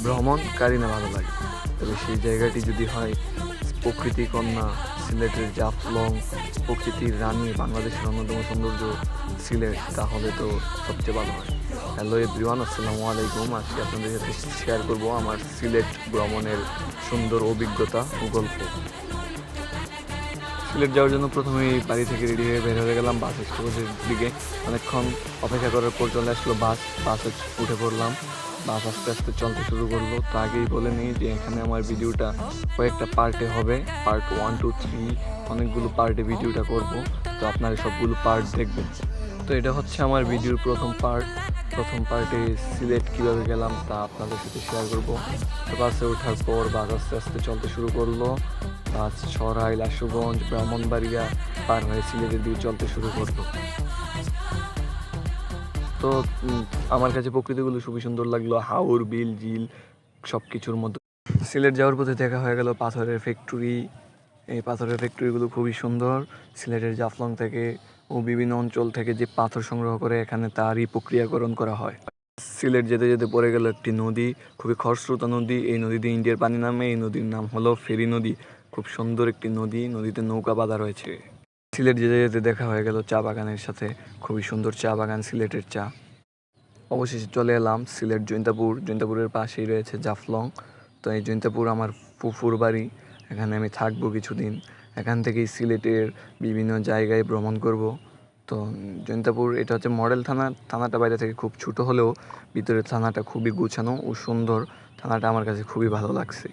ভ্রমণকারী না ভালো লাগে। তবে সেই জায়গাটি যদি হয় প্রকৃতি কন্যা সিলেটের জাফলং, প্রকৃতির রানী, বাংলাদেশের অন্যতম সৌন্দর্য সিলেট, তাহলে তো সবচেয়ে ভালো হয়। হ্যালো এভরিওয়ান, আসসালামু আলাইকুম। আজকে আপনাদের সাথে শেয়ার করব আমার সিলেট ভ্রমণের সুন্দর অভিজ্ঞতা ও গল্প। সিলেট যাওয়ার জন্য প্রথমেই বাড়ি থেকে রেডি হয়ে বের হয়ে গেলাম বাস স্টপেজের দিকে। অনেকক্ষণ অপেক্ষা করার পর চলে আসলো বাসে উঠে পড়লাম। বাস আস্তে আস্তে চলতে শুরু করলো। তো আগেই বলে নিই যে এখানে আমার ভিডিওটা কয়েকটা পার্টে হবে, পার্ট 1, 2, 3, অনেকগুলো পার্টে ভিডিওটা করব। তো আপনারা সবগুলো পার্ট দেখবেন। তো এটা হচ্ছে আমার ভিডিওর প্রথম পার্টে সিলেট কীভাবে গেলাম তা আপনাদের সাথে শেয়ার করব। তো বাসে ওঠার পর বাস আস্তে আস্তে চলতে শুরু করলো। বাস সরাইল, আশুগঞ্জ, ব্রাহ্মণবাড়িয়া পার হয়ে সিলেটের দিকে চলতে শুরু করলো। তো আমার কাছে প্রকৃতিগুলো খুবই সুন্দর লাগলো, হাওর, বিল, ঝিল সব কিছুর মধ্যে। সিলেট যাওয়ার পথে দেখা হয়ে গেল পাথরের ফ্যাক্টরি। এই পাথরের ফ্যাক্টরিগুলো খুবই সুন্দর। সিলেটের জাফলং থেকে ও বিভিন্ন অঞ্চল থেকে যে পাথর সংগ্রহ করে এখানে তারই প্রক্রিয়াকরণ করা হয়। সিলেট যেতে যেতে পড়ে গেল একটি নদী, খুবই খরস্রোতা নদী। এই নদীতে ইন্ডিয়ার পানি নামে। এই নদীর নাম হলো ফেরি নদী। খুব সুন্দর একটি নদী, নদীতে নৌকা বাঁধা রয়েছে। সিলেট যেতে যেতে দেখা হয়ে গেল চা বাগানের সাথে। খুবই সুন্দর চা বাগান, সিলেটের চা। অবশেষে চলে এলাম সিলেট জৈন্তাপুরের পাশেই রয়েছে জাফলং। তো এই জৈন্তাপুর আমার ফুফুর বাড়ি, এখানে আমি থাকবো কিছুদিন। এখান থেকেই সিলেটের বিভিন্ন জায়গায় ভ্রমণ করব। তো জৈন্তাপুর এটা হচ্ছে মডেল থানাটা বাইরে থেকে খুব ছোটো হলেও ভিতরের থানাটা খুবই গুছানো ও সুন্দর। থানাটা আমার কাছে খুবই ভালো লাগছে।